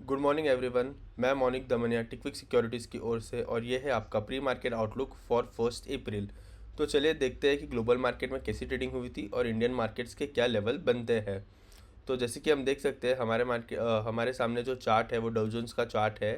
Good morning everyone. मैं मौनिक Damania टिकविक securities की ओर से और ये है आपका प्री मार्केट आउटलुक फॉर 1 अप्रैल। तो चलिए देखते हैं कि ग्लोबल मार्केट में कैसी ट्रेडिंग हुई थी और इंडियन मार्केट्स के क्या लेवल बनते हैं। तो जैसे कि हम देख सकते हैं हमारे सामने जो चार्ट है वो डाउ जोन्स का चार्ट है।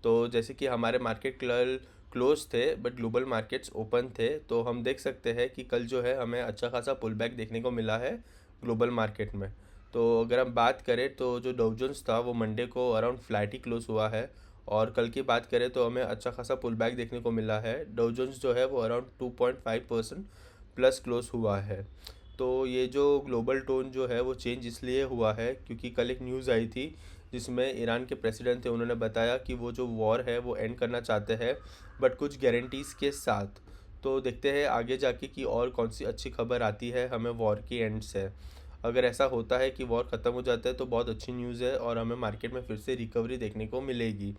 तो जैसे कि हमारे मार्केट कल क्लोज थे बट ग्लोबल मार्केट्स ओपन थे, तो हम देख सकते हैं कि कल जो है हमें अच्छा खासा पुल बैक देखने को मिला है ग्लोबल मार्केट में। तो अगर हम बात करें तो जो डाउ जोन्स था वो मंडे को अराउंड फ्लैट ही क्लोज हुआ है। और कल की बात करें तो हमें अच्छा खासा पुल बैक देखने को मिला है। डाउ जोन्स जो है वो अराउंड 2.5% प्लस क्लोज हुआ है। तो ये जो ग्लोबल टोन जो है वो चेंज इसलिए हुआ है क्योंकि कल एक न्यूज़ आई थी जिसमें ईरान के प्रेसिडेंट थे, उन्होंने बताया कि वो जो वॉर है वो एंड करना चाहते हैं बट कुछ गारंटीज़ के साथ। तो देखते हैं आगे जाके कि और कौन सी अच्छी खबर आती है हमें वॉर की एंड से। अगर ऐसा होता है कि वॉर ख़त्म हो जाता है तो बहुत अच्छी न्यूज़ है और हमें मार्केट में फिर से रिकवरी देखने को मिलेगी।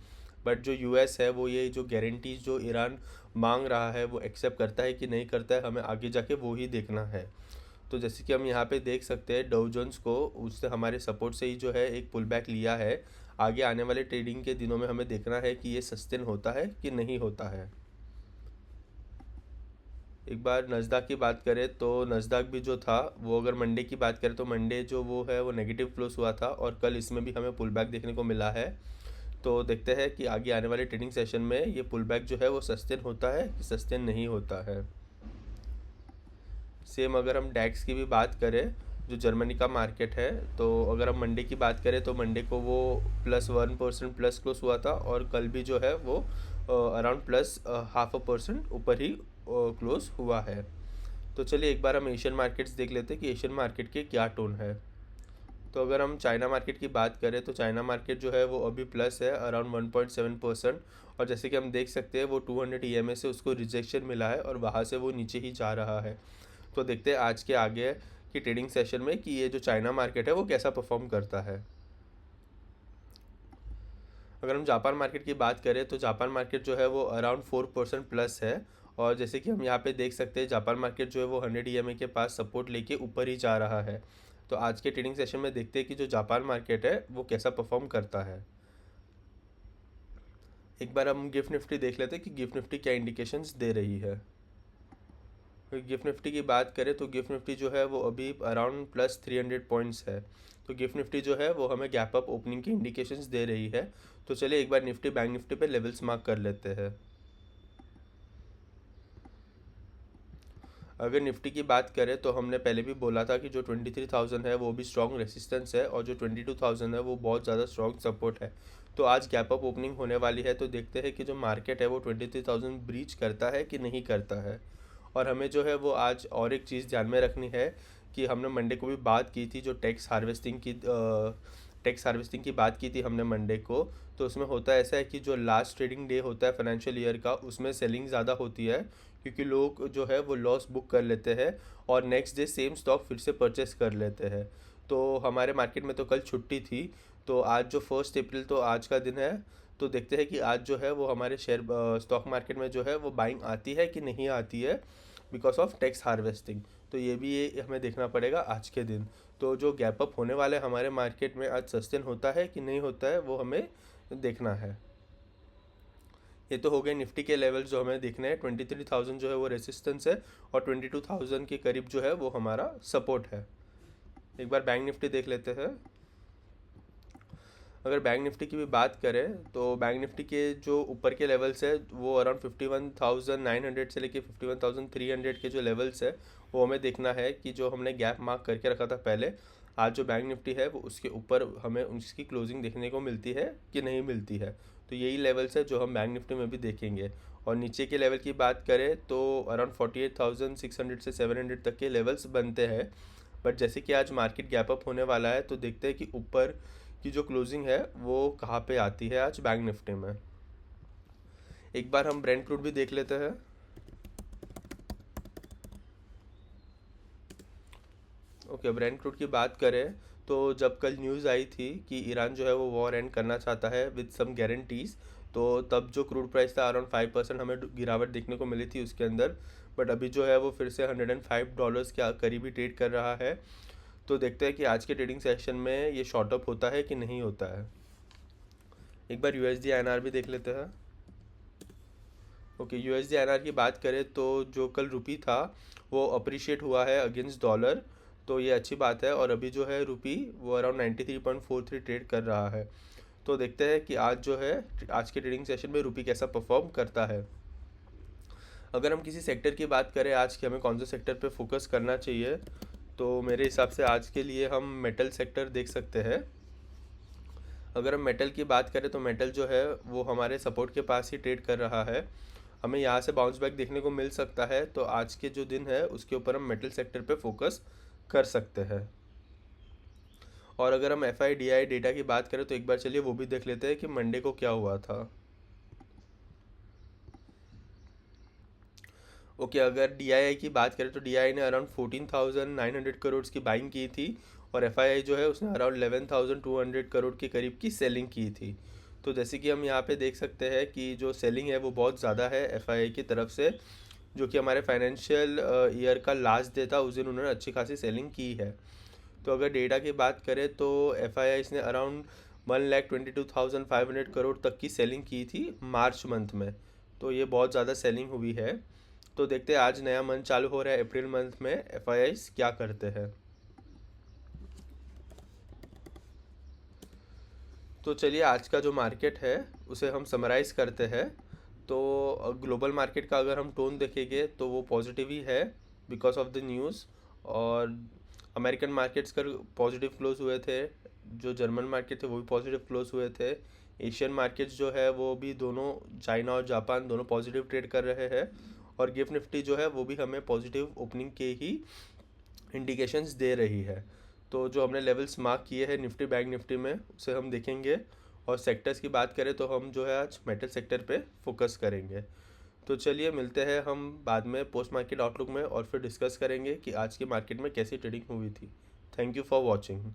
बट जो यूएस है वो ये जो गारंटीज जो ईरान मांग रहा है वो एक्सेप्ट करता है कि नहीं करता है, हमें आगे जाके वो ही देखना है। तो जैसे कि हम यहाँ पे देख सकते हैं डाउ जोन्स को उससे हमारे सपोर्ट से ही जो है एक पुल बैक लिया है। आगे आने वाले ट्रेडिंग के दिनों में हमें देखना है कि ये सस्टेन होता है कि नहीं होता है। एक बार नस्दक की बात करें तो नस्दक भी जो था वो, अगर मंडे की बात करें तो मंडे जो वो है वो नेगेटिव क्लोज हुआ था और कल इसमें भी हमें पुल बैक देखने को मिला है। तो देखते हैं कि आगे आने वाले ट्रेडिंग सेशन में ये पुल बैक जो है वो सस्टेन होता है कि सस्टेन नहीं होता है। सेम अगर हम डैक्स की भी बात करें जो जर्मनी का मार्केट है, तो अगर हम मंडे की बात करें तो मंडे को वो +1% प्लस क्लोज हुआ था और कल भी जो है वो अराउंड +0.5% ऊपर ही क्लोज हुआ है। तो चलिए एक बार हम एशियन मार्केट्स देख लेते हैं कि एशियन मार्केट के क्या टोन है। तो अगर हम चाइना मार्केट की बात करें तो चाइना मार्केट जो है वो अभी प्लस है अराउंड 1.7%। और जैसे कि हम देख सकते हैं वो 200 EMA से उसको रिजेक्शन मिला है और वहाँ से वो नीचे ही जा रहा है। तो देखते हैं आज के आगे की ट्रेडिंग सेशन में कि ये जो चाइना मार्केट है वो कैसा परफॉर्म करता है। अगर हम जापान मार्केट की बात करें तो जापान मार्केट जो है वो अराउंड 4% प्लस है। और जैसे कि हम यहाँ पे देख सकते हैं जापान मार्केट जो है वो 100 EMA के पास सपोर्ट लेके ऊपर ही जा रहा है। तो आज के ट्रेडिंग सेशन में देखते हैं कि जो जापान मार्केट है वो कैसा परफॉर्म करता है। एक बार हम गिफ्ट निफ्टी देख लेते हैं कि गिफ्ट निफ्टी क्या इंडिकेशंस दे रही है। गिफ्ट निफ्टी की बात करें तो गिफ्ट निफ्टी जो है वो अभी अराउंड +300 पॉइंट्स है। तो गिफ्ट निफ्टी जो है वो हमें गैप अप ओपनिंग की इंडिकेशंस दे रही है। तो चलिए एक बार निफ्टी बैंक निफ्टी पे लेवल्स मार्क कर लेते हैं। अगर निफ्टी की बात करें तो हमने पहले भी बोला था कि जो 23,000 है वो भी स्ट्रॉन्ग रेसिस्टेंस है और जो 22,000 है वो बहुत ज़्यादा स्ट्रॉन्ग सपोर्ट है। तो आज गैप अप ओपनिंग होने वाली है, तो देखते हैं कि जो मार्केट है वो 23,000 ब्रीच करता है कि नहीं करता है। और हमें जो है वो आज और एक चीज़ ध्यान में रखनी है कि हमने मंडे को भी बात की थी जो टैक्स हार्वेस्टिंग की बात की थी हमने मंडे को। तो उसमें होता है ऐसा है कि जो लास्ट ट्रेडिंग डे होता है फाइनेंशियल ईयर का उसमें सेलिंग ज़्यादा होती है क्योंकि लोग जो है वो लॉस बुक कर लेते हैं और नेक्स्ट डे सेम स्टॉक फिर से परचेस कर लेते हैं। तो हमारे मार्केट में तो कल छुट्टी थी, तो आज जो 1 अप्रैल तो आज का दिन है। तो देखते हैं कि आज जो है वो हमारे स्टॉक मार्केट में जो है वो बाइंग आती है कि नहीं आती है बिकॉज ऑफ टैक्स हार्वेस्टिंग। तो ये हमें देखना पड़ेगा आज के दिन। तो जो गैप अप होने वाले हमारे मार्केट में आज सस्टेन होता है कि नहीं होता है वो हमें देखना है। ये तो हो गए निफ्टी के लेवल जो हमें देखने हैं। 23,000 जो है वो रेसिस्टेंस है और 22,000 के करीब जो है वो हमारा सपोर्ट है। एक बार बैंक निफ्टी देख लेते हैं। अगर बैंक निफ्टी की भी बात करें तो बैंक निफ्टी के जो ऊपर के लेवल्स है वो अराउंड 51,900 से लेके 51,300 के जो लेवल्स है वो हमें देखना है कि जो हमने गैप मार्क करके रखा था पहले, आज जो बैंक निफ्टी है वो उसके ऊपर हमें उसकी क्लोजिंग देखने को मिलती है कि नहीं मिलती है। तो यही लेवल्स है जो हम बैंक निफ्टी में भी देखेंगे। और नीचे के लेवल की बात करें तो अराउंड 48,600 से 700 तक के लेवल्स बनते हैं। बट जैसे कि आज मार्केट गैप अप होने वाला है तो देखते हैं कि ऊपर की जो क्लोजिंग है वो कहाँ पे आती है आज बैंक निफ्टी में। एक बार हम ब्रेंट क्रूड भी देख लेते हैं। ओके, ब्रेंट क्रूड की बात करें तो जब कल न्यूज़ आई थी कि ईरान जो है वो वॉर एंड करना चाहता है विद सम गारंटीज़, तो तब जो क्रूड प्राइस था अराउंड 5% हमें गिरावट देखने को मिली थी उसके अंदर। बट अभी जो है वो फिर से $105 के करीब ही ट्रेड कर रहा है। तो देखते हैं कि आज के ट्रेडिंग सेशन में ये शॉर्ट अप होता है कि नहीं होता है। एक बार यूएसडी आईएनआर भी देख लेते हैं। ओके, यूएसडी आईएनआर की बात करें तो जो कल रुपी था वो अप्रिशिएट हुआ है अगेंस्ट डॉलर, तो ये अच्छी बात है। और अभी जो है रुपी वो अराउंड 93.43 ट्रेड कर रहा है। तो देखते हैं कि आज जो है आज के ट्रेडिंग सेशन में रुपी कैसा परफॉर्म करता है। अगर हम किसी सेक्टर की बात करें आज कि हमें कौन से सेक्टर पे फोकस करना चाहिए, तो मेरे हिसाब से आज के लिए हम मेटल सेक्टर देख सकते हैं। अगर हम मेटल की बात करें तो मेटल जो है वो हमारे सपोर्ट के पास ही ट्रेड कर रहा है। हमें यहाँ से बाउंस बैक देखने को मिल सकता है, तो आज के जो दिन है उसके ऊपर हम मेटल सेक्टर पे फोकस कर सकते हैं। और अगर हम F I D I data की बात करें तो एक बार चलिए वो भी देख लेते हैं कि मंडे को क्या हुआ था। ओके, अगर डी की बात करें तो डी ने अराउंड 14,900 करोड़ की बाइंग की थी, और एफ जो है उसने अराउंड 11,200 करोड़ के करीब की सेलिंग की थी। तो जैसे कि हम यहाँ पे देख सकते हैं कि जो सेलिंग है वो बहुत ज़्यादा है एफ की तरफ से, जो कि हमारे फाइनेंशियल ईयर का लास्ट डे था उस दिन उन्होंने अच्छी खासी सेलिंग की है। तो अगर डेटा की बात करें तो एफ ने अराउंड 1,22,500 करोड़ तक की सेलिंग की थी मार्च मंथ में, तो ये बहुत ज़्यादा सेलिंग हुई है। तो देखते हैं आज नया मंथ चालू हो रहा है अप्रैल मंथ में एफ क्या करते हैं। तो चलिए आज का जो मार्केट है उसे हम समराइज़ करते हैं। तो ग्लोबल मार्केट का अगर हम टोन देखेंगे तो वो पॉजिटिव ही है बिकॉज ऑफ द न्यूज़। और अमेरिकन मार्केट्स का पॉजिटिव क्लोज हुए थे, जो जर्मन मार्केट थे वो भी पॉजिटिव क्लोज हुए थे। एशियन मार्केट्स जो है वो भी दोनों, चाइना और जापान दोनों पॉजिटिव ट्रेड कर रहे हैं। और गिफ्ट निफ्टी जो है वो भी हमें पॉजिटिव ओपनिंग के ही इंडिकेशंस दे रही है। तो जो हमने लेवल्स मार्क किए हैं निफ्टी बैंक निफ्टी में उसे हम देखेंगे। और सेक्टर्स की बात करें तो हम जो है आज मेटल सेक्टर पे फोकस करेंगे। तो चलिए मिलते हैं हम बाद में पोस्ट मार्केट आउटलुक में, और फिर डिस्कस करेंगे कि आज की मार्केट में कैसी ट्रेडिंग हुई थी। Thank you for watching.